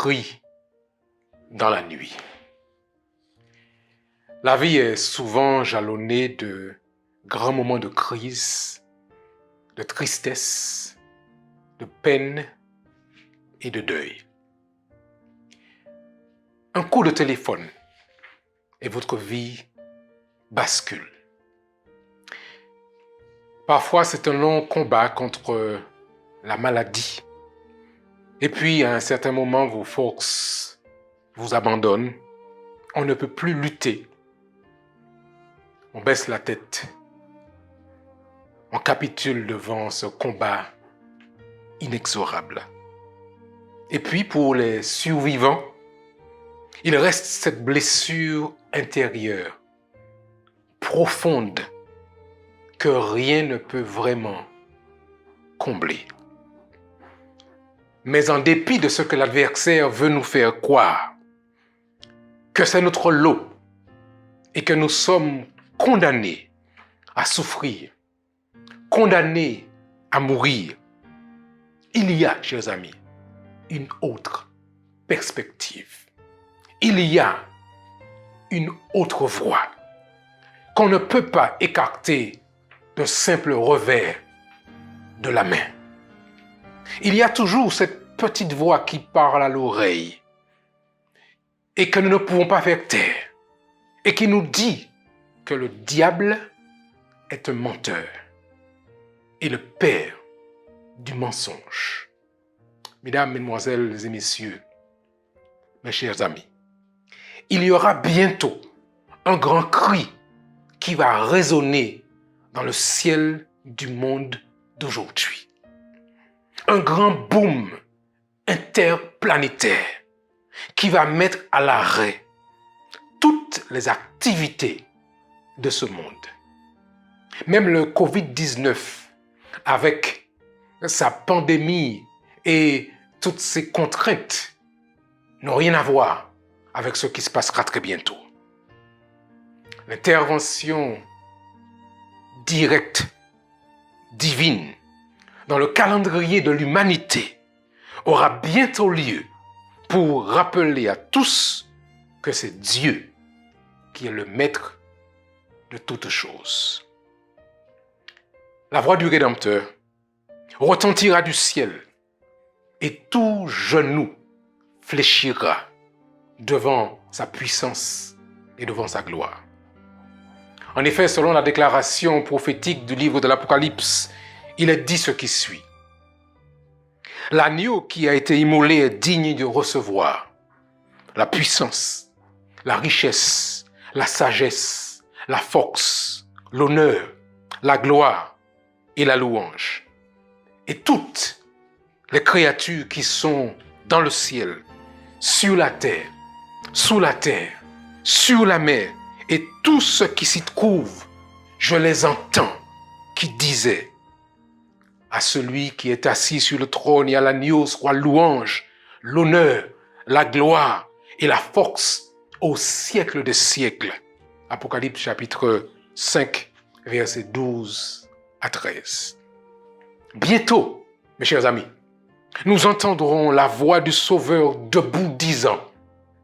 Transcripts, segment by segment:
cri dans la nuit. La vie est souvent jalonnée de grands moments de crise, de tristesse, de peine et de deuil. Un coup de téléphone et votre vie bascule. Parfois, c'est un long combat contre la maladie. Et puis, à un certain moment, vos forces vous abandonnent. On ne peut plus lutter. On baisse la tête. On capitule devant ce combat inexorable. Et puis, pour les survivants, il reste cette blessure intérieure, profonde, que rien ne peut vraiment combler. Mais en dépit de ce que l'adversaire veut nous faire croire, que c'est notre lot et que nous sommes condamnés à souffrir, condamnés à mourir, il y a, chers amis, une autre perspective. Il y a une autre voie qu'on ne peut pas écarter d'un simple revers de la main. Il y a toujours cette petite voix qui parle à l'oreille et que nous ne pouvons pas faire taire et qui nous dit que le diable est un menteur et le père du mensonge. Mesdames, Mesdemoiselles et Messieurs, mes chers amis, il y aura bientôt un grand cri qui va résonner dans le ciel du monde d'aujourd'hui. Un grand boom interplanétaire qui va mettre à l'arrêt toutes les activités de ce monde. Même le Covid-19, avec sa pandémie et toutes ses contraintes, n'ont rien à voir avec ce qui se passera très bientôt. L'intervention directe, divine, dans le calendrier de l'humanité aura bientôt lieu pour rappeler à tous que c'est Dieu qui est le maître de toutes choses. La voix du Rédempteur retentira du ciel et tout genou fléchira devant sa puissance et devant sa gloire. En effet, selon la déclaration prophétique du livre de l'Apocalypse, il est dit ce qui suit. L'agneau qui a été immolé est digne de recevoir la puissance, la richesse, la sagesse, la force, l'honneur, la gloire et la louange. Et toutes les créatures qui sont dans le ciel, sur la terre, sous la terre, sur la mer, et tout ce qui s'y trouve, je les entends qui disaient à celui qui est assis sur le trône et à l'agneau soit louange, l'honneur, la gloire et la force au siècle des siècles. Apocalypse chapitre 5, versets 12 à 13. Bientôt, mes chers amis, nous entendrons la voix du Sauveur debout disant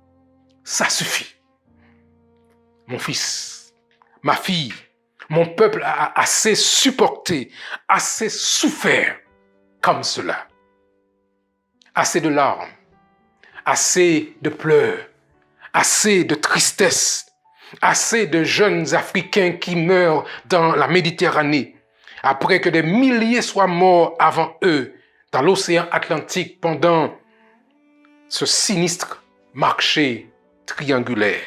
« Ça suffit. Mon fils, ma fille, mon peuple a assez supporté, assez souffert comme cela. Assez de larmes, assez de pleurs, assez de tristesse, assez de jeunes Africains qui meurent dans la Méditerranée, après que des milliers soient morts avant eux dans l'océan Atlantique pendant ce sinistre marché triangulaire.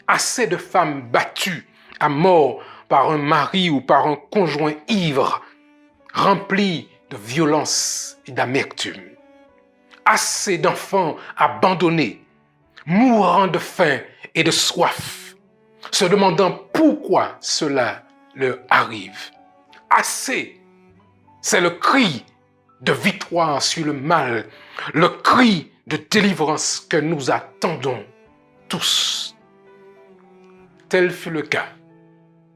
Assez de femmes battues à mort par un mari ou par un conjoint ivre, rempli de violence et d'amertume. Assez d'enfants abandonnés, mourant de faim et de soif, se demandant pourquoi cela leur arrive. Assez, c'est le cri de victoire sur le mal, le cri de délivrance que nous attendons tous. Tel fut le cas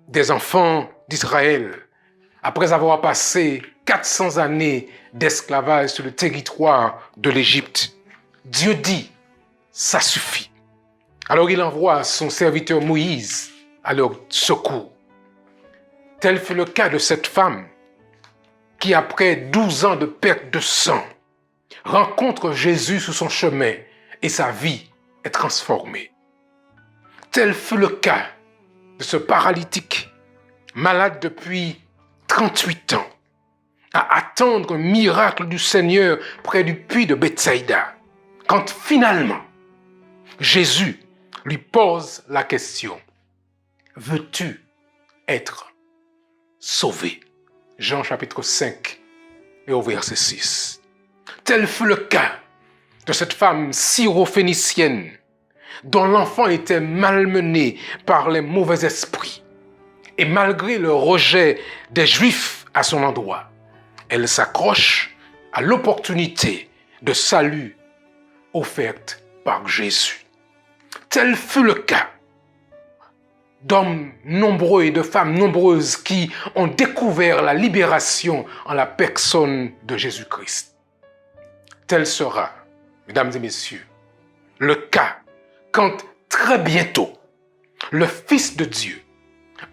des enfants d'Israël après avoir passé 400 années d'esclavage sur le territoire de l'Égypte. Dieu dit, ça suffit. Alors il envoie son serviteur Moïse à leur secours. Tel fut le cas de cette femme qui, après 12 ans de perte de sang, rencontre Jésus sur son chemin et sa vie est transformée. Tel fut le cas de ce paralytique, malade depuis 38 ans, à attendre un miracle du Seigneur près du puits de Bethsaïda, quand finalement, Jésus lui pose la question, « Veux-tu être sauvé ?» Jean chapitre 5 et au verset 6. Tel fut le cas de cette femme syrophénicienne dont l'enfant était malmené par les mauvais esprits. Et malgré le rejet des Juifs à son endroit, elle s'accroche à l'opportunité de salut offerte par Jésus. Tel fut le cas d'hommes nombreux et de femmes nombreuses qui ont découvert la libération en la personne de Jésus-Christ. Tel sera, mesdames et messieurs, le cas quand très bientôt, le Fils de Dieu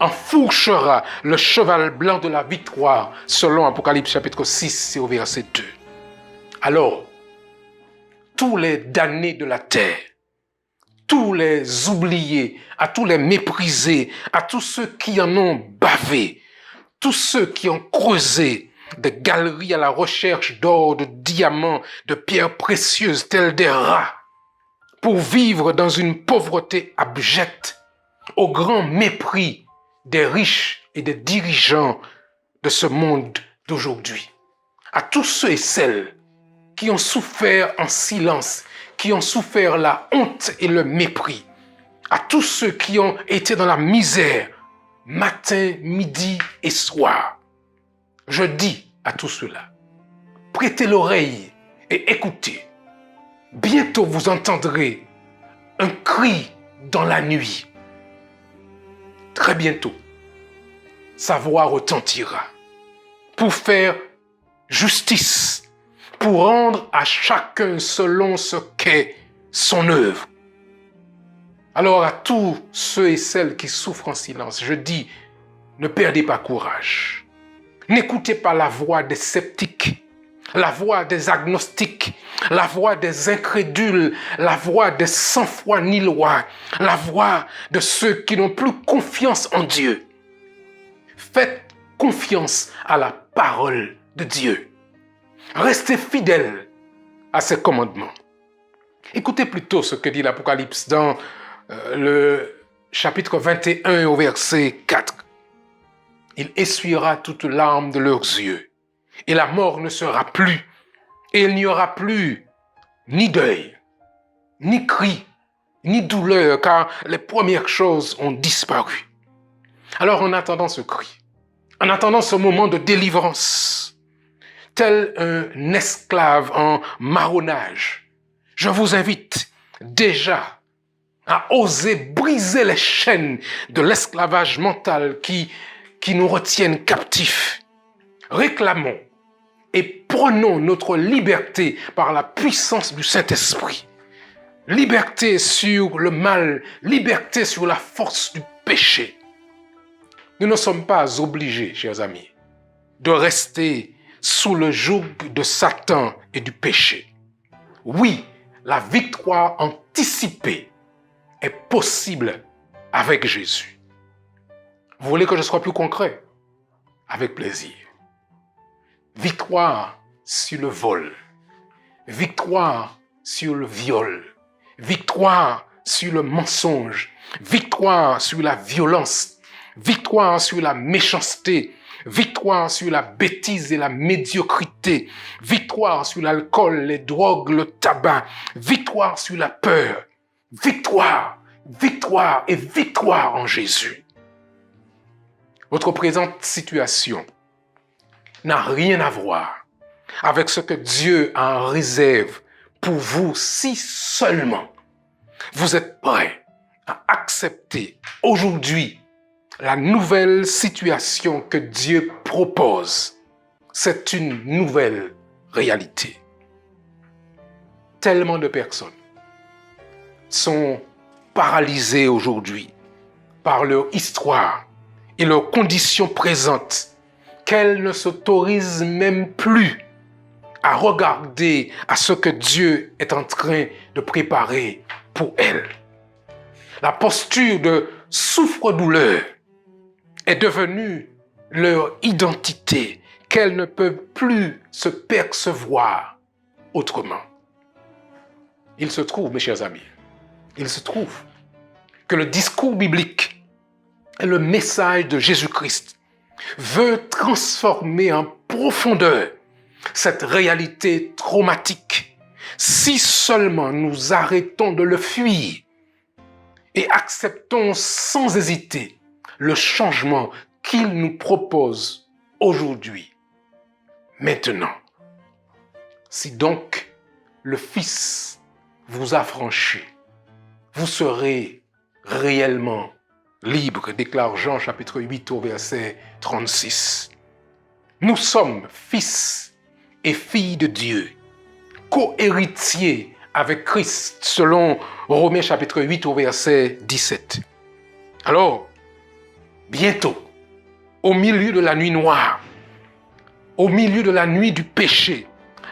enfourchera le cheval blanc de la victoire, selon Apocalypse chapitre 6 et au verset 2. Alors, tous les damnés de la terre, tous les oubliés, à tous les méprisés, à tous ceux qui en ont bavé, tous ceux qui ont creusé des galeries à la recherche d'or, de diamants, de pierres précieuses telles des rats, pour vivre dans une pauvreté abjecte, au grand mépris des riches et des dirigeants de ce monde d'aujourd'hui. À tous ceux et celles qui ont souffert en silence, qui ont souffert la honte et le mépris, à tous ceux qui ont été dans la misère, matin, midi et soir. Je dis à tous ceux-là, prêtez l'oreille et écoutez. Bientôt vous entendrez un cri dans la nuit. Très bientôt, sa voix retentira pour faire justice, pour rendre à chacun selon ce qu'est son œuvre. Alors à tous ceux et celles qui souffrent en silence, je dis, ne perdez pas courage. N'écoutez pas la voix des sceptiques, la voix des agnostiques, la voix des incrédules, la voix des sans foi ni loi, la voix de ceux qui n'ont plus confiance en Dieu. Faites confiance à la parole de Dieu. Restez fidèles à ses commandements. Écoutez plutôt ce que dit l'Apocalypse dans le chapitre 21 au verset 4. Il essuiera toute larme de leurs yeux, et la mort ne sera plus, et il n'y aura plus ni deuil, ni cri, ni douleur, car les premières choses ont disparu. Alors en attendant ce cri, en attendant ce moment de délivrance, tel un esclave en marronnage, je vous invite déjà à oser briser les chaînes de l'esclavage mental qui nous retiennent captifs. Réclamons et prenons notre liberté par la puissance du Saint-Esprit. Liberté sur le mal, liberté sur la force du péché. Nous ne sommes pas obligés, chers amis, de rester sous le joug de Satan et du péché. Oui, la victoire anticipée est possible avec Jésus. Vous voulez que je sois plus concret? Avec plaisir. Victoire sur le vol. Victoire sur le viol. Victoire sur le mensonge. Victoire sur la violence. Victoire sur la méchanceté. Victoire sur la bêtise et la médiocrité. Victoire sur l'alcool, les drogues, le tabac. Victoire sur la peur. Victoire, victoire et victoire en Jésus. Votre présente situation n'a rien à voir avec ce que Dieu a en réserve pour vous si seulement vous êtes prêt à accepter aujourd'hui la nouvelle situation que Dieu propose. C'est une nouvelle réalité. tellement de personnes sont paralysées aujourd'hui par leur histoire et leurs conditions présentes, qu'elles ne s'autorisent même plus à regarder à ce que Dieu est en train de préparer pour elles. La posture de souffre-douleur est devenue leur identité, qu'elles ne peuvent plus se percevoir autrement. Il se trouve, mes chers amis, il se trouve que le discours biblique et le message de Jésus-Christ veut transformer en profondeur cette réalité traumatique, si seulement nous arrêtons de le fuir et acceptons sans hésiter le changement qu'il nous propose aujourd'hui, maintenant. Si donc le Fils vous a franchi, vous serez réellement libre, déclare Jean chapitre 8 au verset 36. Nous sommes fils et filles de Dieu, co-héritiers avec Christ, selon Romains chapitre 8 au verset 17. Alors, bientôt, au milieu de la nuit noire, au milieu de la nuit du péché,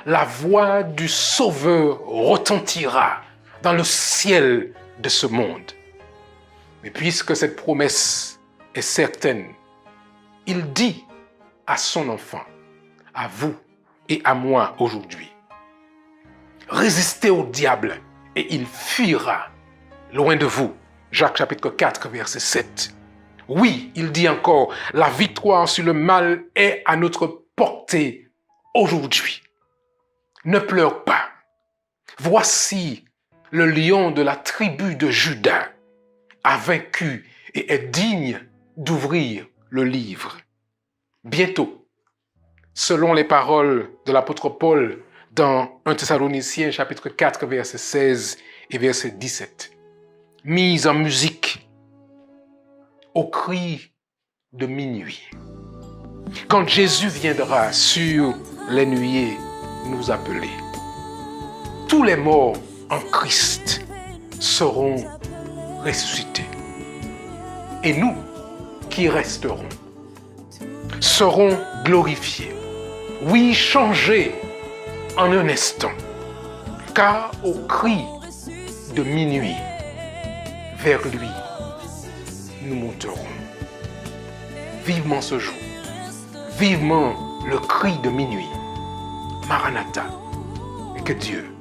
la voix du Sauveur retentira dans le ciel de ce monde. Mais puisque cette promesse est certaine, il dit à son enfant, à vous et à moi aujourd'hui, résistez au diable et il fuira loin de vous. Jacques chapitre 4 verset 7. Oui, il dit encore, la victoire sur le mal est à notre portée aujourd'hui. Ne pleure pas. Voici le lion de la tribu de Juda a vaincu et est digne d'ouvrir le livre. Bientôt, selon les paroles de l'apôtre Paul dans 1 Thessaloniciens chapitre 4 verset 16 et verset 17, mise en musique au cri de minuit, quand Jésus viendra sur les nuées nous appeler, tous les morts en Christ seront ressuscités. Et nous qui resterons serons glorifiés. Oui, changés en un instant. Car au cri de minuit, vers lui, nous monterons. Vivement ce jour. Vivement le cri de minuit. Maranatha. Et que Dieu